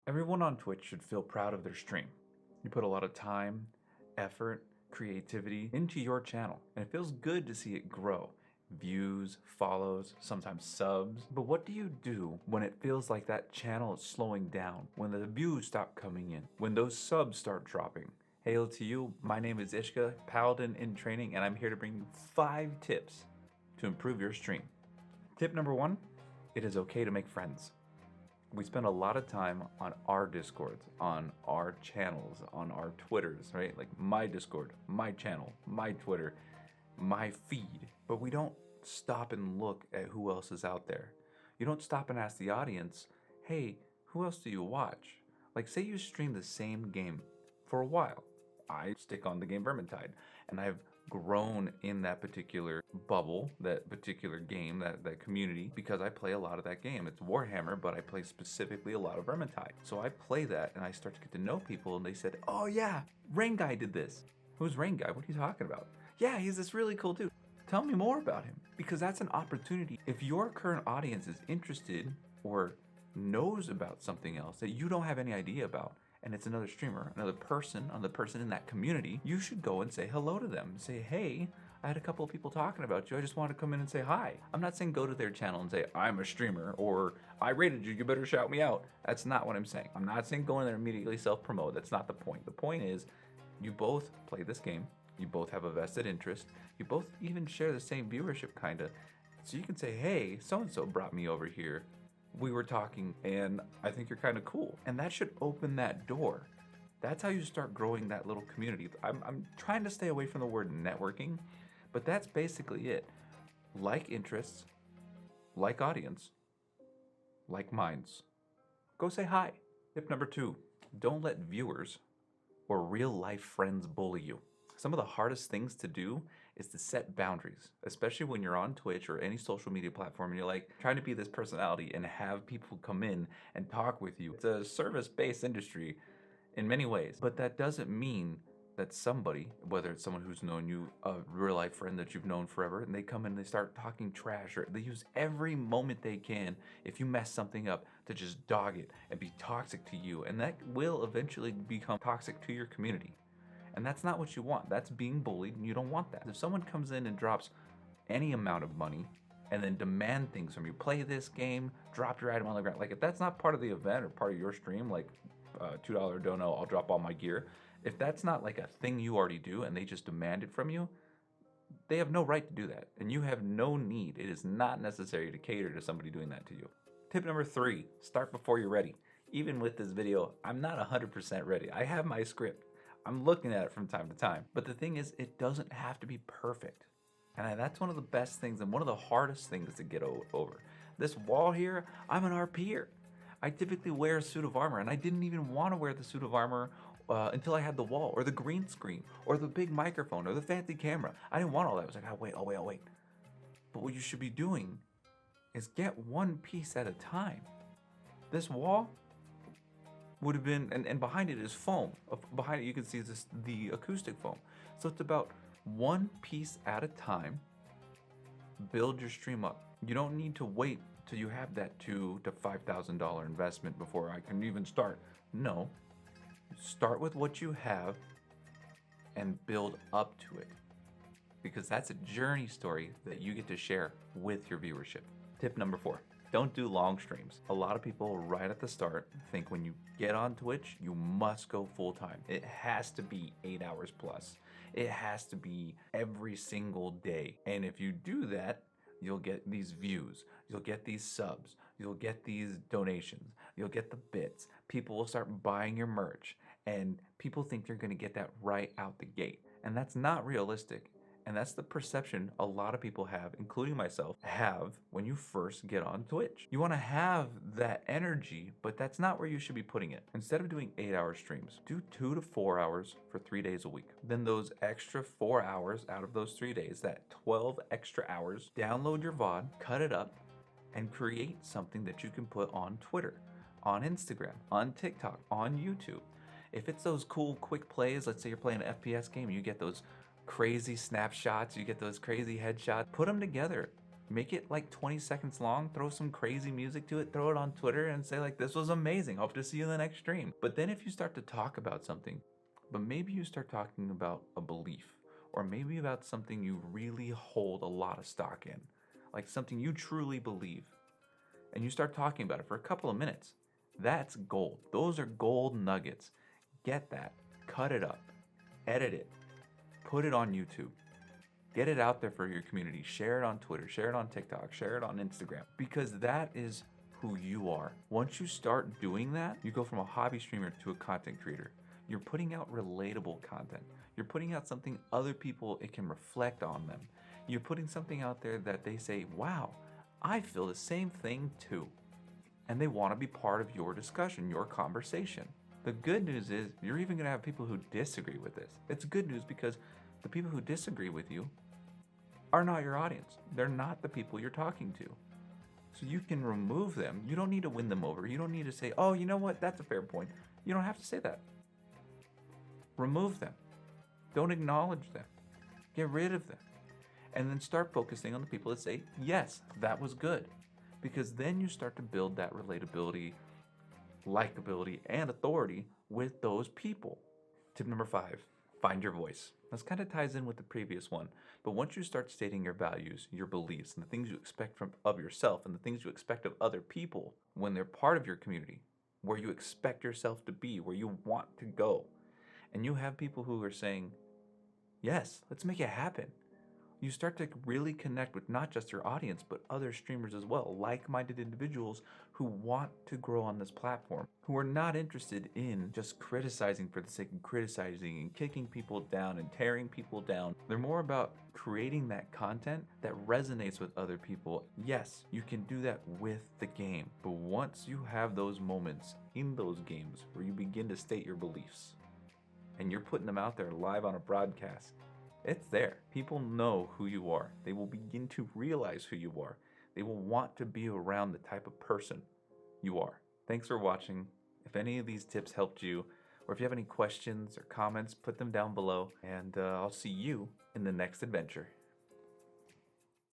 Everyone on Twitch should feel proud of their stream. You put a lot of time, effort, creativity into your channel, and it feels good to see it grow. Views, follows, sometimes subs. But what do you do when it feels like that channel is slowing down, when the views stop coming in, when those subs start dropping? Hail to you, my name is Ishka, Paladin in training, and I'm here to bring you 5 tips to improve your stream. Tip number 1, it is okay to make friends. We spend a lot of time on our Discords, on our channels, on our Twitters, right? Like my Discord, my channel, my Twitter, my feed. But we don't stop and look at who else is out there. You don't stop and ask the audience, hey, who else do you watch? Like say you stream the same game for a while. I stick on the game Vermintide, and I've grown in that particular bubble, that particular game, that community, because I play a lot of that game. It's Warhammer, but I play specifically a lot of Vermintide. So I play that and I start to get to know people, and they said, oh yeah, Rain Guy did this. Who's Rain Guy? What are you talking about? Yeah, he's this really cool dude. Tell me more about him. Because that's an opportunity. If your current audience is interested or knows about something else that you don't have any idea about, and it's another streamer, another person in that community, you should go and say hello to them. Say, hey, I had a couple of people talking about you. I just wanted to come in and say hi. I'm not saying go to their channel and say, I'm a streamer, or I rated you, you better shout me out. That's not what I'm saying. I'm not saying go in there and immediately self-promote. That's not the point. The point is, you both play this game. You both have a vested interest. You both even share the same viewership, kinda. So you can say, hey, so-and-so brought me over here. We were talking and I think you're kind of cool. And that should open that door. That's how you start growing that little community. I'm trying to stay away from the word networking, but that's basically it. Like interests, like audience, like minds. Go say hi. Tip number 2, don't let viewers or real life friends bully you. Some of the hardest things to do is to set boundaries, especially when you're on Twitch or any social media platform and you're like trying to be this personality and have people come in and talk with you. It's a service-based industry in many ways, but that doesn't mean that somebody, whether it's someone who's known you, a real life friend that you've known forever, and they come in and they start talking trash, or they use every moment they can, if you mess something up, to just dog it and be toxic to you, and that will eventually become toxic to your community. And that's not what you want. That's being bullied, and you don't want that. If someone comes in and drops any amount of money and then demand things from you, play this game, drop your item on the ground. Like if that's not part of the event or part of your stream, like $2 dono, I'll drop all my gear. If that's not like a thing you already do and they just demand it from you, they have no right to do that. And you have no need. It is not necessary to cater to somebody doing that to you. Tip number 3, start before you're ready. Even with this video, I'm not 100% ready. I have my script. I'm looking at it from time to time. But the thing is, it doesn't have to be perfect. And that's one of the best things and one of the hardest things to get over. This wall here, I'm an RPer. I typically wear a suit of armor, and I didn't even want to wear the suit of armor until I had the wall, or the green screen, or the big microphone, or the fancy camera. I didn't want all that. I was like, oh wait. But what you should be doing is get one piece at a time. This wall would have been, and behind it is foam. Behind it you can see the acoustic foam. So it's about one piece at a time. Build your stream up. You don't need to wait till you have that $2,000 to $5,000 investment before I can even start. No, start with what you have and build up to it, because that's a journey story that you get to share with your viewership. Tip number 4. Don't do long streams. A lot of people right at the start think when you get on Twitch, you must go full time. It has to be 8 hours plus. It has to be every single day. And if you do that, you'll get these views, you'll get these subs, you'll get these donations, you'll get the bits. People will start buying your merch, and people think you're gonna get that right out the gate. And that's not realistic. And that's the perception a lot of people have, including myself, have when you first get on Twitch. You want to have that energy, but that's not where you should be putting it. Instead of doing 8-hour streams, do 2 to 4 hours for 3 days a week. Then those extra 4 hours out of those 3 days, that 12 extra hours, download your VOD, cut it up, and create something that you can put on Twitter, on Instagram, on TikTok, on YouTube. If it's those cool quick plays, let's say you're playing an FPS game, you get those crazy snapshots, you get those crazy headshots, put them together Make it like 20 seconds long, throw some crazy music to it, throw it on Twitter and say like, this was amazing, hope to see you in the next stream. But then if you start to talk about something, but maybe you start talking about a belief, or maybe about something you really hold a lot of stock in, like something you truly believe, and you start talking about it for a couple of minutes, that's gold. Those are gold nuggets. Get that, cut it up, edit it, put it on YouTube. Get it out there for your community. Share it on Twitter, share it on TikTok, share it on Instagram, because that is who you are. Once you start doing that, you go from a hobby streamer to a content creator. You're putting out relatable content. You're putting out something other people, it can reflect on them. You're putting something out there that they say, wow, I feel the same thing too. And they want to be part of your discussion, your conversation. The good news is you're even going to have people who disagree with this. It's good news because the people who disagree with you are not your audience. They're not the people you're talking to. So you can remove them. You don't need to win them over. You don't need to say, oh, you know what? That's a fair point. You don't have to say that. Remove them. Don't acknowledge them. Get rid of them. And then start focusing on the people that say, yes, that was good. Because then you start to build that relatability, likability, and authority with those people. Tip number 5, find your voice. This kind of ties in with the previous one, but once you start stating your values, your beliefs, and the things you expect of yourself and the things you expect of other people when they're part of your community, where you expect yourself to be, where you want to go, and you have people who are saying, yes, let's make it happen. You start to really connect with not just your audience, but other streamers as well, like-minded individuals who want to grow on this platform, who are not interested in just criticizing for the sake of criticizing and kicking people down and tearing people down. They're more about creating that content that resonates with other people. Yes, you can do that with the game, but once you have those moments in those games where you begin to state your beliefs and you're putting them out there live on a broadcast, it's there. People know who you are. They will begin to realize who you are. They will want to be around the type of person you are. Thanks for watching. If any of these tips helped you, or if you have any questions or comments, put them down below, and I'll see you in the next adventure.